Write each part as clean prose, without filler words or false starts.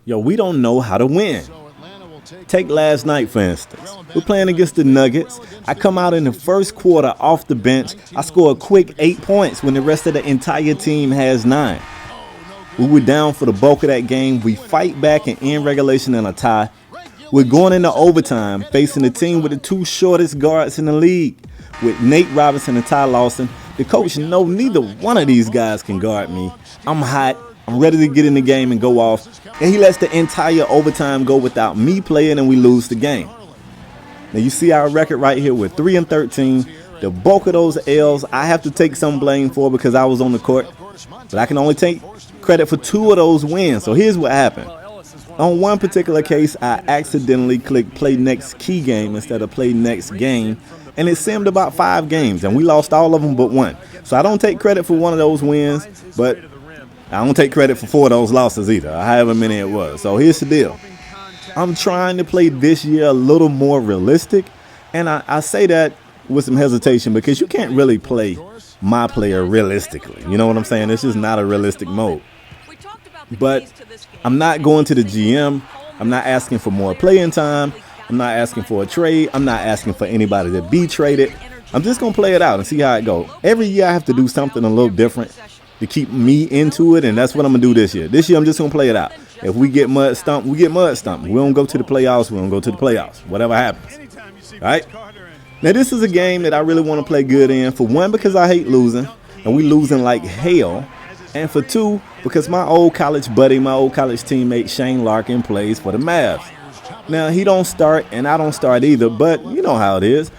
Yo, we don't know how to win. Take last night, for instance. We're playing against the Nuggets. I come out in the first quarter off the bench. I score a quick 8 points when the rest of the entire team has 9. We were down for the bulk of that game. We fight back and end regulation in a tie. We're going into overtime, facing the team with the 2 shortest guards in the league, with Nate Robinson and Ty Lawson. The coach knows neither one of these guys can guard me. I'm hot. I'm ready to get in the game and go off. And he lets the entire overtime go without me playing, and we lose the game. Now you see our record right here with 3-13. The bulk of those L's I have to take some blame for because I was on the court. But I can only take credit for 2 of those wins. So here's what happened. On one particular case, I accidentally clicked play next key game instead of play next game. And it simmed about 5 games, and we lost all of them but 1. So I don't take credit for 1 of those wins, but I don't take credit for 4 of those losses either, however many it was. So here's the deal. I'm trying to play this year a little more realistic, and I say that with some hesitation because you can't really play my player realistically. You know what I'm saying? It's just not a realistic mode. But I'm not going to the GM. I'm not asking for more playing time. I'm not asking for a trade. I'm not asking for anybody to be traded. I'm just going to play it out and see how it goes. Every year I have to do something a little different to keep me into it, and that's what I'm going to do this year. This year I'm just going to play it out. If we get mud stumped, we get mud stumped. We don't go to the playoffs, we don't go to the playoffs. Whatever happens. All right? Now this is a game that I really want to play good in. For one, because I hate losing, and we losing like hell. And for 2, because my old college buddy, my old college teammate Shane Larkin plays for the Mavs. Now, he don't start, and I don't start either, but you know how it is.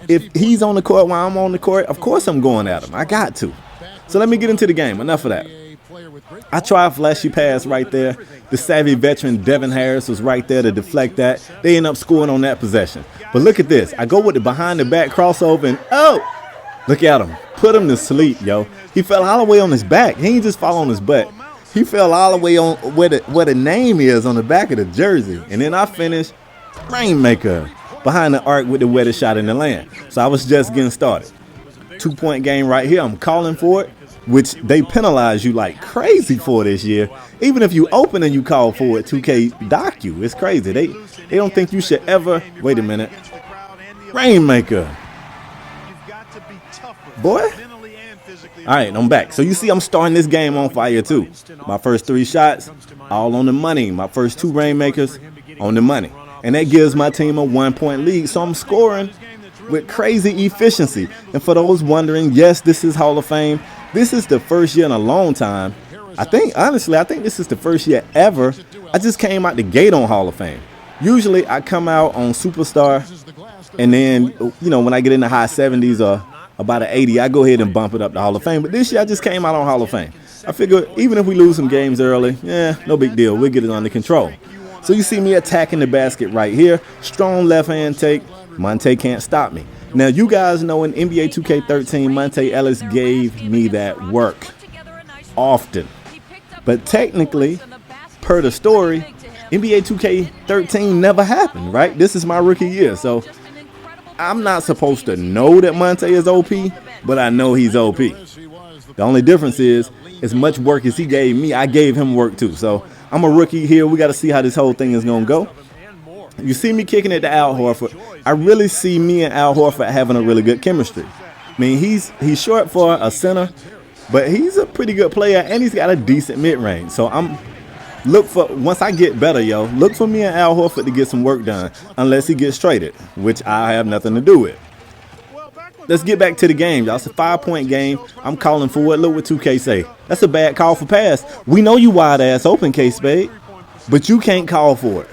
If he's on the court while I'm on the court, of course I'm going at him. I got to. So let me get into the game. Enough of that. I try a flashy pass right there. The savvy veteran Devin Harris was right there to deflect that. They end up scoring on that possession. But look at this. I go with the behind-the-back crossover, and look at him. Put him to sleep, yo. He fell all the way on his back. He ain't just fall on his butt. He fell all the way on where the name is on the back of the jersey. And then I finished RainMaker behind the arc with the wettest shot in the land. So I was just getting started. 2-point game right here. I'm calling for it, which they penalize you like crazy for this year. Even if you open and you call for it, 2K dock you. It's crazy. They don't think you should ever. Wait a minute. RainMaker. Boy. All right, I'm back. So you see I'm starting this game on fire too. My first 3 shots, all on the money. My first 2 RainMakers on the money. And that gives my team a 1-point lead. So I'm scoring with crazy efficiency. And for those wondering, yes, this is Hall of Fame. This is the first year in a long time. Honestly, I think this is the first year ever. I just came out the gate on Hall of Fame. Usually I come out on Superstar, and then, when I get in the high 70s or about an 80, I go ahead and bump it up to Hall of Fame. But this year I just came out on Hall of Fame. I figure even if we lose some games early, no big deal. We'll get it under control. So you see me attacking the basket right here. Strong left-hand take. Monte can't stop me. Now, you guys know in NBA 2K13, Monte Ellis gave me that work often. But technically, per the story, NBA 2K13 never happened, right? This is my rookie year. So I'm not supposed to know that Monte is OP, but I know he's OP. The only difference is, as much work as he gave me, I gave him work too. So I'm a rookie here. We got to see how this whole thing is going to go. You see me kicking it to Al Horford. I really see me and Al Horford having a really good chemistry. I mean, he's short for a center, but he's a pretty good player, and he's got a decent mid-range. So once I get better, look for me and Al Horford to get some work done, unless he gets traded, which I have nothing to do with. Let's get back to the game, y'all. It's a 5-point game. I'm calling for it. Look what 2K say. That's a bad call for pass. We know you wide ass open, Spade, but you can't call for it.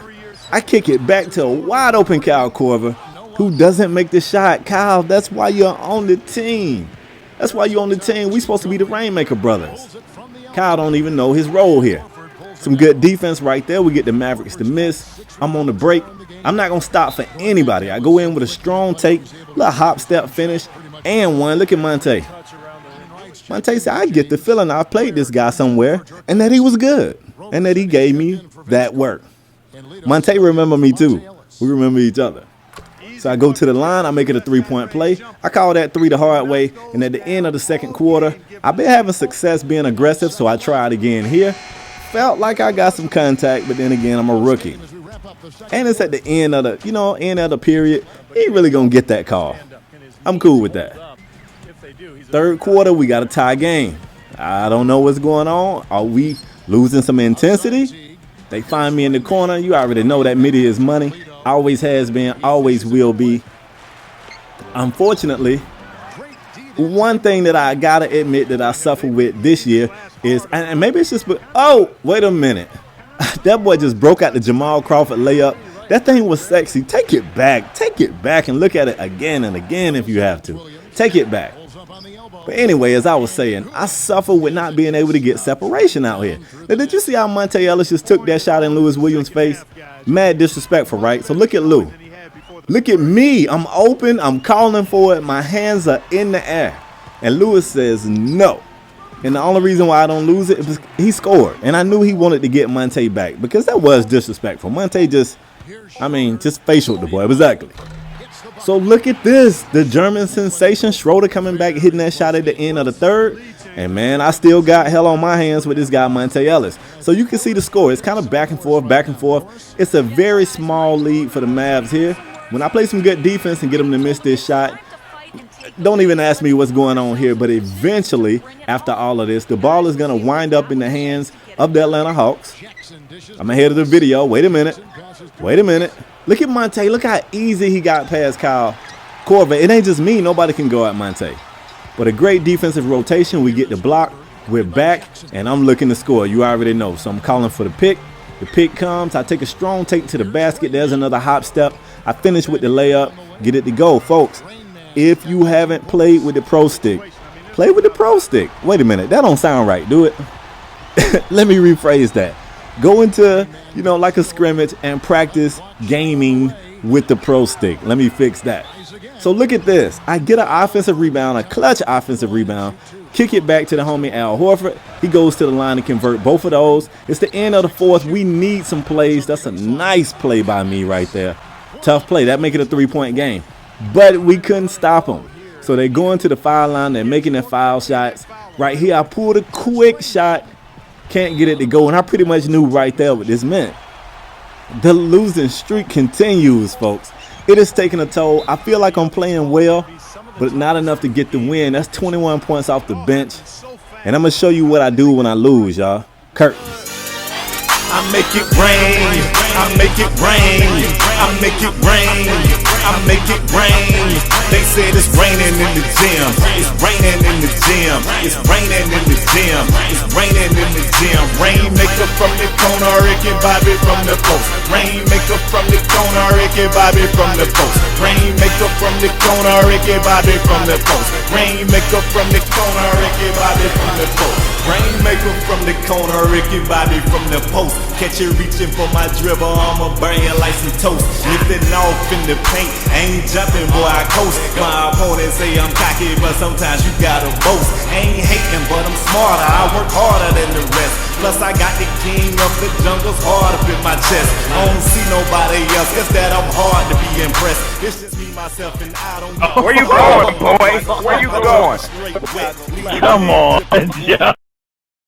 I kick it back to a wide open Kyle Korver, who doesn't make the shot. Kyle, that's why you're on the team. That's why you're on the team. We supposed to be the RainMaker brothers. Kyle don't even know his role here. Some good defense right there. We get the Mavericks to miss. I'm on the break. I'm not going to stop for anybody. I go in with a strong take, little hop step finish, and one. Look at Monte. Monte said, I get the feeling I played this guy somewhere, and that he was good, and that he gave me that work. Monte remember me too. We remember each other. So I go to the line. I make it a 3-point play. I call that 3 the hard way. And at the end of the second quarter, I've been having success being aggressive, so I try it again here. felt like I got some contact, but then again, I'm a rookie. And it's at the end of the, end of the period. He ain't really gonna get that call. I'm cool with that. Third quarter, we got a tie game. I don't know what's going on. Are we losing some intensity? They find me in the corner. You already know that midi is money. Always has been, always will be. Unfortunately, one thing that I gotta admit that I suffer with this year is, and maybe it's just, oh, wait a minute. That boy just broke out the Jamal Crawford layup. That thing was sexy. Take it back and look at it again and again if you have to. Take it back. But anyway, as I was saying, I suffer with not being able to get separation out here. Now, did you see how Monte Ellis just took that shot in Lewis Williams' face? Mad disrespectful, right? So look at Lou. Look at me. I'm open. I'm calling for it. My hands are in the air. And Lewis says no. And the only reason why I don't lose it is he scored. And I knew he wanted to get Monte back because that was disrespectful. Monte just facialed the boy. It was ugly. So look at this. The German sensation, Schroeder coming back, hitting that shot at the end of the third. And, man, I still got hell on my hands with this guy, Monte Ellis. So you can see the score. It's kind of back and forth. It's a very small lead for the Mavs here. When I play some good defense and get them to miss this shot, don't even ask me what's going on here. But eventually, after all of this, the ball is going to wind up in the hands of the Atlanta Hawks. I'm ahead of the video. Wait a minute. Look at Monte. Look how easy he got past Kyle Korver. It ain't just me. Nobody can go at Monte. But a great defensive rotation. We get the block. We're back, and I'm looking to score. You already know. So I'm calling for the pick. The pick comes. I take a strong take to the basket. There's another hop step. I finish with the layup. Get it to go, folks. If you haven't played with the Pro Stick, play with the Pro Stick. Wait a minute. That don't sound right. Do it. Let me rephrase that. Go into, like a scrimmage and practice gaming with the Pro Stick. Let me fix that. So look at this. I get an offensive rebound, a clutch offensive rebound, kick it back to the homie Al Horford. He goes to the line to convert both of those. It's the end of the fourth. We need some plays. That's a nice play by me right there. Tough play. That make it a 3-point game. But we couldn't stop them. So they're going to the foul line. They're making their foul shots. Right here, I pulled a quick shot. Can't get it to go. And I pretty much knew right there what this meant. The losing streak continues, folks. It is taking a toll. I feel like I'm playing well, but not enough to get the win. That's 21 points off the bench. And I'm going to show you what I do when I lose, y'all. Curtains. I make it rain. I make it rain. I make it rain. I make it rain. They said it's raining in the gym. It's raining in the gym. It's raining in the gym. It's raining in the gym. RainMaker from the corner, Ricky Bobby from the post. RainMaker from the corner, Ricky Bobby from the post. RainMaker from the corner, Ricky Bobby from the post. RainMaker from the corner, Ricky Bobby from the post. RainMaker from the corner, Ricky Bobby from the post. Catch you reaching for my dribble, I'ma burn you like some toast. Lifting off in the paint, ain't jumping, boy, I coast. My opponents say I'm cocky, but sometimes you gotta boast. Ain't hating, but I'm smarter, I work harder than the rest. Plus I got the king of the jungle's hard up in my chest. I don't see nobody else, guess that I'm hard to be impressed. It's just me, myself, and I don't. Where you going, boy? Where you going? Come on, yeah.